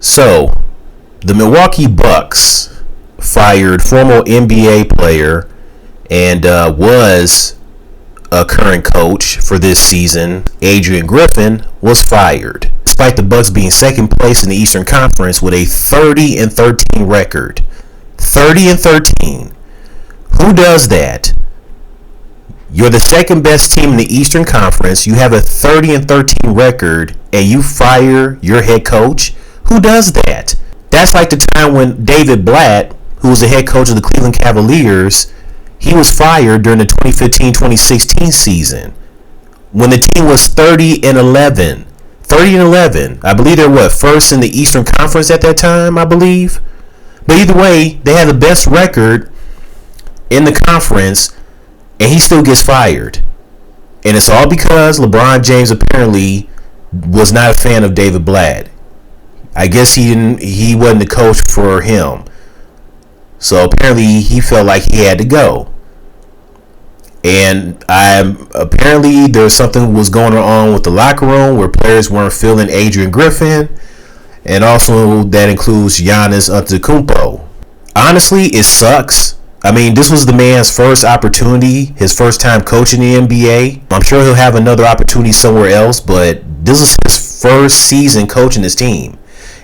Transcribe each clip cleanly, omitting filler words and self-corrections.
So, the Milwaukee Bucks fired former NBA player and was a current coach for this season. Adrian Griffin was fired, despite the Bucks being second place in the Eastern Conference with a 30-13 record. 30-13. Who does that? You're the second best team in the Eastern Conference. You have a 30-13 record, and you fire your head coach. Who does that? That's like the time when David Blatt, who was the head coach of the Cleveland Cavaliers, he was fired during the 2015-2016 season when the team was 30-11. 30-11. I believe they were first in the Eastern Conference at that time, I believe. But either way, they had the best record in the conference, and he still gets fired. And it's all because LeBron James apparently was not a fan of David Blatt. I guess he wasn't the coach for him. So apparently he felt like he had to go. And apparently there's something was going on with the locker room where players weren't feeling Adrian Griffin. And also that includes Giannis Antetokounmpo. Honestly, it sucks. I mean, this was the man's first opportunity, his first time coaching the NBA. I'm sure he'll have another opportunity somewhere else, but this is his first season coaching his team.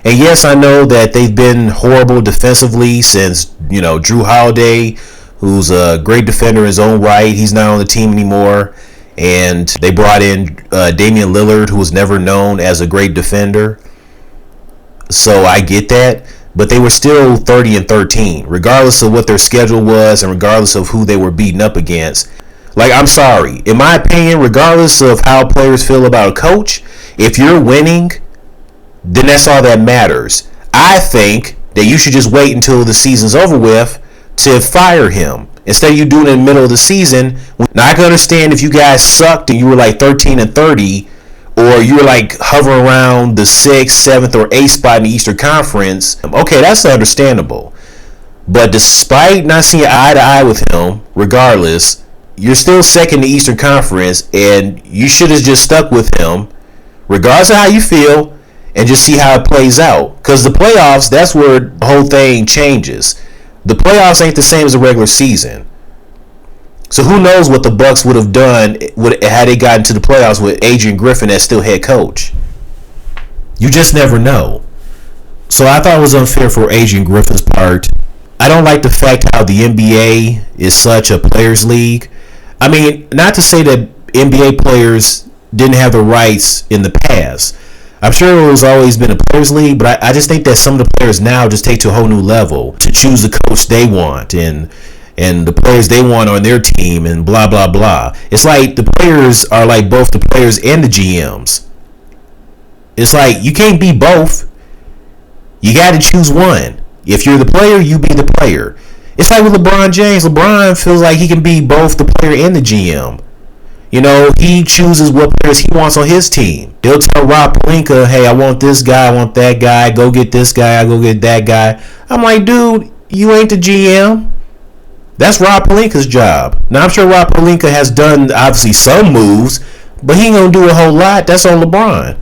And yes, I know that they've been horrible defensively since, Drew Holiday, who's a great defender in his own right. He's not on the team anymore. And they brought in Damian Lillard, who was never known as a great defender. So I get that. But they were still 30-13, regardless of what their schedule was and regardless of who they were beating up against. Like, I'm sorry. In my opinion, regardless of how players feel about a coach, if you're winning, then that's all that matters. I think that you should just wait until the season's over with to fire him. Instead of you doing it in the middle of the season. Now, I can understand if you guys sucked and you were like 13-30, or you were like hovering around the 6th, 7th, or 8th spot in the Eastern Conference. Okay, that's understandable. But despite not seeing eye to eye with him, regardless, you're still second in the Eastern Conference, and you should have just stuck with him, regardless of how you feel, and just see how it plays out. Because the playoffs, that's where the whole thing changes. The playoffs ain't the same as a regular season. So who knows what the Bucks would have done had they gotten to the playoffs with Adrian Griffin as still head coach. You just never know. So I thought it was unfair for Adrian Griffin's part. I don't like the fact how the NBA is such a players' league. I mean, not to say that NBA players didn't have the rights in the past. I'm sure it was always been a players' league, but I just think that some of the players now just take to a whole new level to choose the coach they want and the players they want on their team and blah, blah, blah. It's like the players are like both the players and the GMs. It's like you can't be both. You got to choose one. If you're the player, you be the player. It's like with LeBron James. LeBron feels like he can be both the player and the GM. He chooses what players he wants on his team. They'll tell Rob Pelinka, hey, I want this guy, I want that guy, go get this guy, I go get that guy. I'm like, dude, you ain't the GM. That's Rob Pelinka's job. Now, I'm sure Rob Pelinka has done, obviously, some moves, but he ain't going to do a whole lot. That's on LeBron.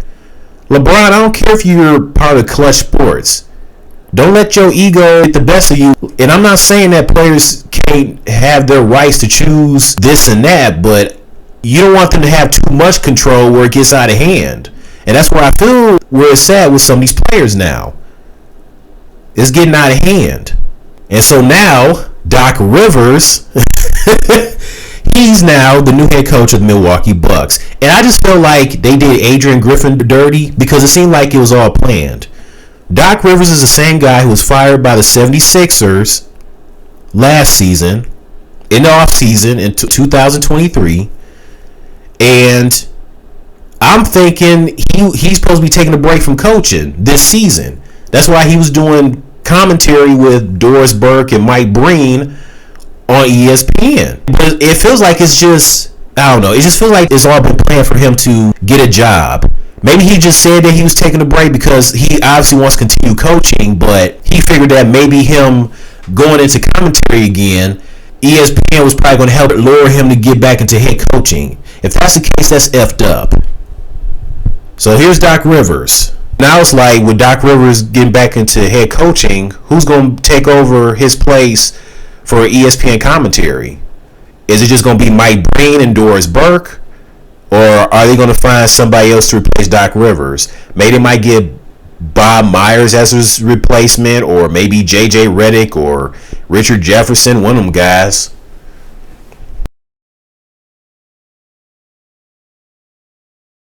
LeBron, I don't care if you're part of Clutch Sports. Don't let your ego get the best of you. And I'm not saying that players can't have their rights to choose this and that, but you don't want them to have too much control where it gets out of hand. And that's where I feel where it's at with some of these players now. It's getting out of hand. And so now, Doc Rivers, he's now the new head coach of the Milwaukee Bucks. And I just feel like they did Adrian Griffin dirty because it seemed like it was all planned. Doc Rivers is the same guy who was fired by the 76ers last season, in the offseason in 2023. And I'm thinking he's supposed to be taking a break from coaching this season. That's why he was doing commentary with Doris Burke and Mike Breen on ESPN. But it feels like it's just, I don't know, it just feels like it's all been planned for him to get a job. Maybe he just said that he was taking a break because he obviously wants to continue coaching, but he figured that maybe him going into commentary again, ESPN was probably going to help lure him to get back into head coaching. If that's the case, that's effed up. So here's Doc Rivers. Now it's like with Doc Rivers getting back into head coaching, who's going to take over his place for ESPN commentary? Is it just going to be Mike Breen and Doris Burke? Or are they going to find somebody else to replace Doc Rivers? Maybe they might get Bob Myers as his replacement, or maybe JJ Redick or Richard Jefferson, one of them guys.